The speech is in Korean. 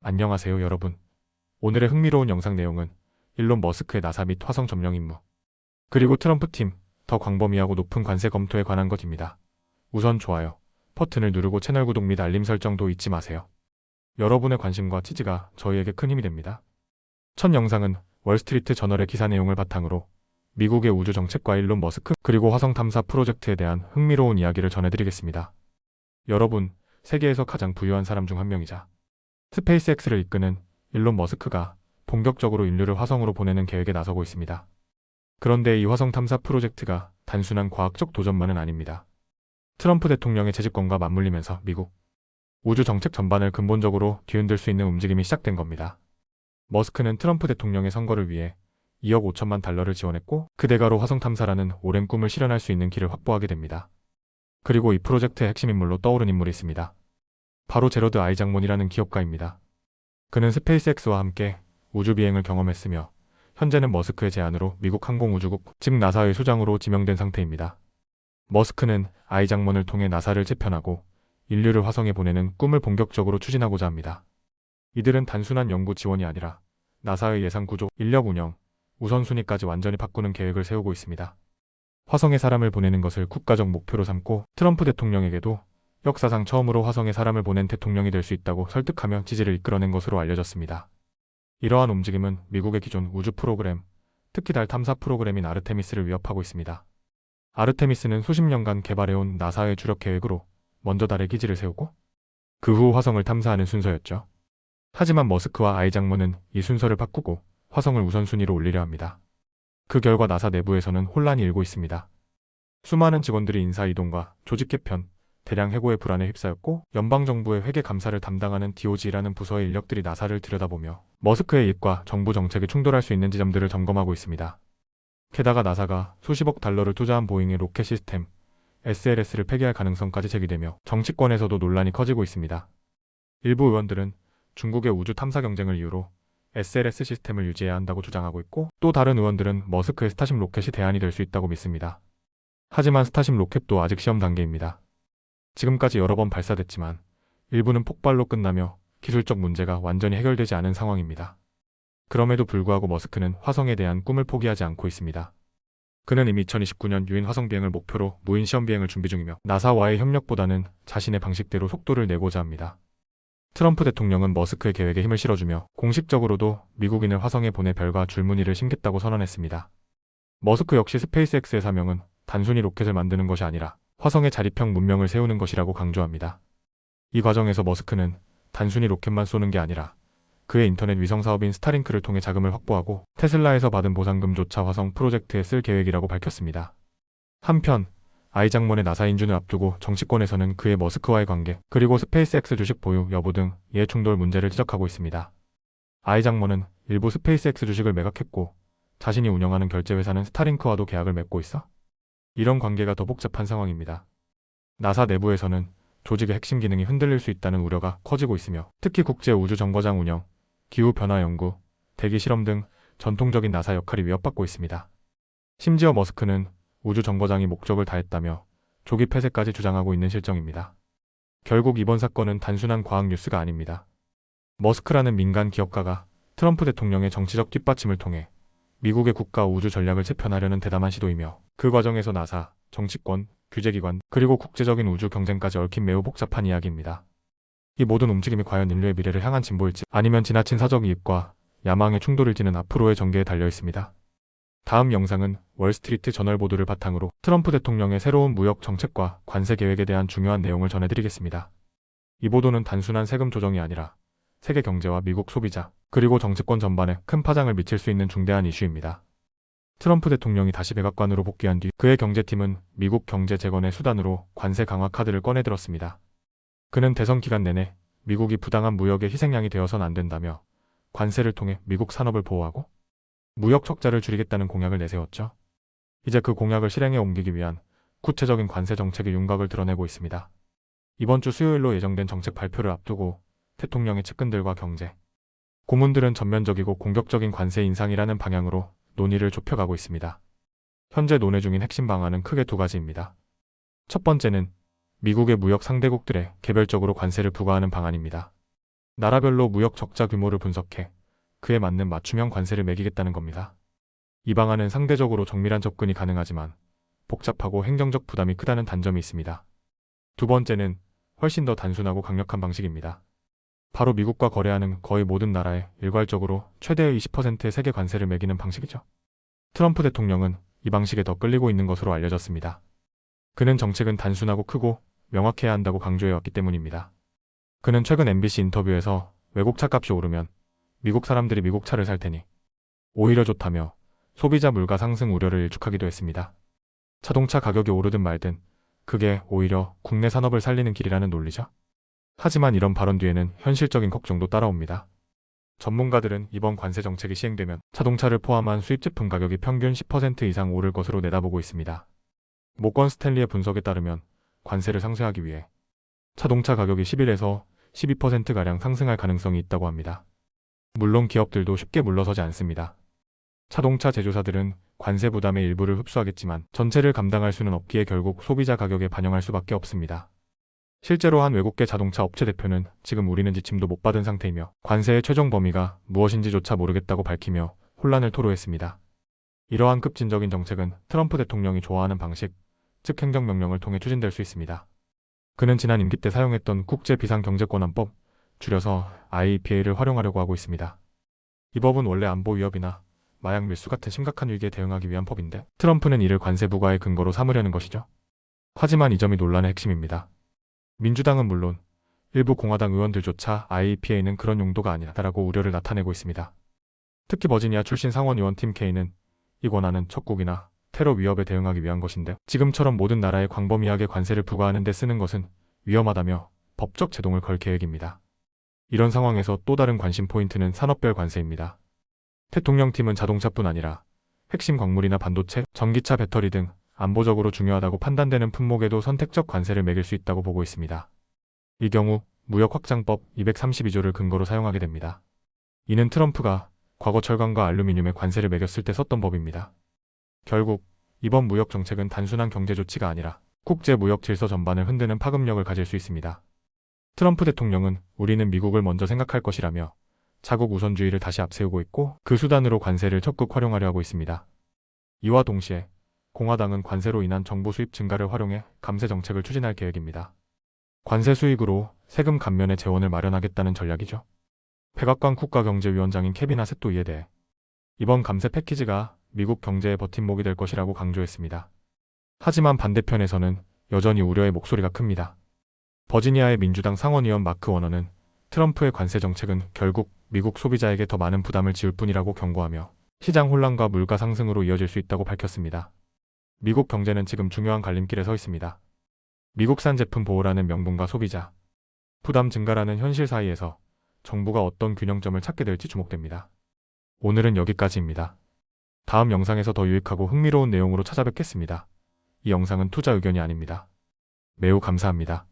안녕하세요 여러분. 오늘의 흥미로운 영상 내용은 일론 머스크의 나사 및 화성 점령 임무, 그리고 트럼프 팀, 더 광범위하고 높은 관세 검토에 관한 것입니다. 우선 좋아요 버튼을 누르고 채널 구독 및 알림 설정도 잊지 마세요. 여러분의 관심과 지지가 저희에게 큰 힘이 됩니다. 첫 영상은 월스트리트 저널의 기사 내용을 바탕으로 미국의 우주 정책과 일론 머스크 그리고 화성 탐사 프로젝트에 대한 흥미로운 이야기를 전해드리겠습니다. 여러분, 세계에서 가장 부유한 사람 중 한 명이자 스페이스X를 이끄는 일론 머스크가 본격적으로 인류를 화성으로 보내는 계획에 나서고 있습니다. 그런데 이 화성 탐사 프로젝트가 단순한 과학적 도전만은 아닙니다. 트럼프 대통령의 재집권과 맞물리면서 미국 우주 정책 전반을 근본적으로 뒤흔들 수 있는 움직임이 시작된 겁니다. 머스크는 트럼프 대통령의 선거를 위해 2억 5천만 달러를 지원했고, 그 대가로 화성 탐사라는 오랜 꿈을 실현할 수 있는 길을 확보하게 됩니다. 그리고 이 프로젝트의 핵심 인물로 떠오른 인물이 있습니다. 바로 제러드 아이작몬이라는 기업가입니다. 그는 스페이스X와 함께 우주 비행을 경험했으며 현재는 머스크의 제안으로 미국 항공우주국, 즉 나사의 수장으로 지명된 상태입니다. 머스크는 아이작몬을 통해 나사를 재편하고 인류를 화성에 보내는 꿈을 본격적으로 추진하고자 합니다. 이들은 단순한 연구 지원이 아니라 나사의 예산 구조, 인력 운영, 우선순위까지 완전히 바꾸는 계획을 세우고 있습니다. 화성에 사람을 보내는 것을 국가적 목표로 삼고 트럼프 대통령에게도 역사상 처음으로 화성에 사람을 보낸 대통령이 될 수 있다고 설득하며 지지를 이끌어낸 것으로 알려졌습니다. 이러한 움직임은 미국의 기존 우주 프로그램, 특히 달 탐사 프로그램인 아르테미스를 위협하고 있습니다. 아르테미스는 수십 년간 개발해온 나사의 주력 계획으로 먼저 달에 기지를 세우고 그 후 화성을 탐사하는 순서였죠. 하지만 머스크와 아이작몬은 이 순서를 바꾸고 화성을 우선순위로 올리려 합니다. 그 결과 나사 내부에서는 혼란이 일고 있습니다. 수많은 직원들이 인사이동과 조직 개편, 대량 해고의 불안에 휩싸였고, 연방정부의 회계 감사를 담당하는 DOG라는 부서의 인력들이 나사를 들여다보며 머스크의 입과 정부 정책에 충돌할 수 있는 지점들을 점검하고 있습니다. 게다가 나사가 수십억 달러를 투자한 보잉의 로켓 시스템 SLS를 폐기할 가능성까지 제기되며 정치권에서도 논란이 커지고 있습니다. 일부 의원들은 중국의 우주 탐사 경쟁을 이유로 SLS 시스템을 유지해야 한다고 주장하고 있고, 또 다른 의원들은 머스크의 스타쉽 로켓이 대안이 될 수 있다고 믿습니다. 하지만 스타쉽 로켓도 아직 시험 단계입니다. 지금까지 여러 번 발사됐지만 일부는 폭발로 끝나며 기술적 문제가 완전히 해결되지 않은 상황입니다. 그럼에도 불구하고 머스크는 화성에 대한 꿈을 포기하지 않고 있습니다. 그는 이미 2029년 유인 화성 비행을 목표로 무인 시험 비행을 준비 중이며 나사와의 협력보다는 자신의 방식대로 속도를 내고자 합니다. 트럼프 대통령은 머스크의 계획에 힘을 실어주며 공식적으로도 미국인을 화성에 보내 별과 줄무늬를 심겠다고 선언했습니다. 머스크 역시 스페이스X의 사명은 단순히 로켓을 만드는 것이 아니라 화성의 자립형 문명을 세우는 것이라고 강조합니다. 이 과정에서 머스크는 단순히 로켓만 쏘는 게 아니라 그의 인터넷 위성 사업인 스타링크를 통해 자금을 확보하고 테슬라에서 받은 보상금조차 화성 프로젝트에 쓸 계획이라고 밝혔습니다. 한편 아이작몬의 나사 인준을 앞두고 정치권에서는 그의 머스크와의 관계, 그리고 스페이스X 주식 보유 여부 등 이해충돌 문제를 지적하고 있습니다. 아이작몬은 일부 스페이스X 주식을 매각했고 자신이 운영하는 결제회사는 스타링크와도 계약을 맺고 있어 이런 관계가 더 복잡한 상황입니다. 나사 내부에서는 조직의 핵심 기능이 흔들릴 수 있다는 우려가 커지고 있으며, 특히 국제우주정거장 운영, 기후변화 연구, 대기 실험 등 전통적인 나사 역할이 위협받고 있습니다. 심지어 머스크는 우주정거장이 목적을 다했다며 조기 폐쇄까지 주장하고 있는 실정입니다. 결국 이번 사건은 단순한 과학 뉴스가 아닙니다. 머스크라는 민간 기업가가 트럼프 대통령의 정치적 뒷받침을 통해 미국의 국가 우주 전략을 재편하려는 대담한 시도이며, 그 과정에서 나사, 정치권, 규제기관, 그리고 국제적인 우주 경쟁까지 얽힌 매우 복잡한 이야기입니다. 이 모든 움직임이 과연 인류의 미래를 향한 진보일지 아니면 지나친 사적 이익과 야망의 충돌일지는 앞으로의 전개에 달려 있습니다. 다음 영상은 월스트리트 저널 보도를 바탕으로 트럼프 대통령의 새로운 무역 정책과 관세 계획에 대한 중요한 내용을 전해드리겠습니다. 이 보도는 단순한 세금 조정이 아니라 세계 경제와 미국 소비자, 그리고 정치권 전반에 큰 파장을 미칠 수 있는 중대한 이슈입니다. 트럼프 대통령이 다시 백악관으로 복귀한 뒤 그의 경제팀은 미국 경제 재건의 수단으로 관세 강화 카드를 꺼내들었습니다. 그는 대선 기간 내내 미국이 부당한 무역의 희생양이 되어선 안 된다며 관세를 통해 미국 산업을 보호하고 무역 적자를 줄이겠다는 공약을 내세웠죠. 이제 그 공약을 실행에 옮기기 위한 구체적인 관세 정책의 윤곽을 드러내고 있습니다. 이번 주 수요일로 예정된 정책 발표를 앞두고 대통령의 측근들과 경제 고문들은 전면적이고 공격적인 관세 인상이라는 방향으로 논의를 좁혀가고 있습니다. 현재 논의 중인 핵심 방안은 크게 두 가지입니다. 첫 번째는 미국의 무역 상대국들에 개별적으로 관세를 부과하는 방안입니다. 나라별로 무역 적자 규모를 분석해 그에 맞는 맞춤형 관세를 매기겠다는 겁니다. 이 방안은 상대적으로 정밀한 접근이 가능하지만 복잡하고 행정적 부담이 크다는 단점이 있습니다. 두 번째는 훨씬 더 단순하고 강력한 방식입니다. 바로 미국과 거래하는 거의 모든 나라에 일괄적으로 최대의 20%의 세계 관세를 매기는 방식이죠. 트럼프 대통령은 이 방식에 더 끌리고 있는 것으로 알려졌습니다. 그는 정책은 단순하고 크고 명확해야 한다고 강조해왔기 때문입니다. 그는 최근 MBC 인터뷰에서 외국 차값이 오르면 미국 사람들이 미국 차를 살 테니 오히려 좋다며 소비자 물가 상승 우려를 일축하기도 했습니다. 자동차 가격이 오르든 말든 그게 오히려 국내 산업을 살리는 길이라는 논리죠. 하지만 이런 발언 뒤에는 현실적인 걱정도 따라옵니다. 전문가들은 이번 관세 정책이 시행되면 자동차를 포함한 수입 제품 가격이 평균 10% 이상 오를 것으로 내다보고 있습니다. 모건 스탠리의 분석에 따르면 관세를 상쇄하기 위해 자동차 가격이 11에서 12%가량 상승할 가능성이 있다고 합니다. 물론 기업들도 쉽게 물러서지 않습니다. 자동차 제조사들은 관세 부담의 일부를 흡수하겠지만 전체를 감당할 수는 없기에 결국 소비자 가격에 반영할 수밖에 없습니다. 실제로 한 외국계 자동차 업체 대표는 지금 우리는 지침도 못 받은 상태이며 관세의 최종 범위가 무엇인지조차 모르겠다고 밝히며 혼란을 토로했습니다. 이러한 급진적인 정책은 트럼프 대통령이 좋아하는 방식, 즉 행정명령을 통해 추진될 수 있습니다. 그는 지난 임기 때 사용했던 국제비상경제권한법, 줄여서 IEPA를 활용하려고 하고 있습니다. 이 법은 원래 안보 위협이나 마약 밀수 같은 심각한 위기에 대응하기 위한 법인데 트럼프는 이를 관세 부과의 근거로 삼으려는 것이죠. 하지만 이 점이 논란의 핵심입니다. 민주당은 물론 일부 공화당 의원들조차 IEPA는 그런 용도가 아니라고 우려를 나타내고 있습니다. 특히 버지니아 출신 상원 의원 팀 케이는 이 권한은 척국이나 테러 위협에 대응하기 위한 것인데 지금처럼 모든 나라에 광범위하게 관세를 부과하는 데 쓰는 것은 위험하다며 법적 제동을 걸 계획입니다. 이런 상황에서 또 다른 관심 포인트는 산업별 관세입니다. 대통령팀은 자동차뿐 아니라 핵심 광물이나 반도체, 전기차 배터리 등 안보적으로 중요하다고 판단되는 품목에도 선택적 관세를 매길 수 있다고 보고 있습니다. 이 경우 무역확장법 232조를 근거로 사용하게 됩니다. 이는 트럼프가 과거 철강과 알루미늄에 관세를 매겼을 때 썼던 법입니다. 결국 이번 무역 정책은 단순한 경제 조치가 아니라 국제 무역 질서 전반을 흔드는 파급력을 가질 수 있습니다. 트럼프 대통령은 우리는 미국을 먼저 생각할 것이라며 자국 우선주의를 다시 앞세우고 있고 그 수단으로 관세를 적극 활용하려 하고 있습니다. 이와 동시에 공화당은 관세로 인한 정부 수입 증가를 활용해 감세 정책을 추진할 계획입니다. 관세 수익으로 세금 감면의 재원을 마련하겠다는 전략이죠. 백악관 국가경제위원장인 케빈 하셋도 이에 대해 이번 감세 패키지가 미국 경제의 버팀목이 될 것이라고 강조했습니다. 하지만 반대편에서는 여전히 우려의 목소리가 큽니다. 버지니아의 민주당 상원의원 마크 워너는 트럼프의 관세 정책은 결국 미국 소비자에게 더 많은 부담을 지울 뿐이라고 경고하며 시장 혼란과 물가 상승으로 이어질 수 있다고 밝혔습니다. 미국 경제는 지금 중요한 갈림길에 서 있습니다. 미국산 제품 보호라는 명분과 소비자 부담 증가라는 현실 사이에서 정부가 어떤 균형점을 찾게 될지 주목됩니다. 오늘은 여기까지입니다. 다음 영상에서 더 유익하고 흥미로운 내용으로 찾아뵙겠습니다. 이 영상은 투자 의견이 아닙니다. 매우 감사합니다.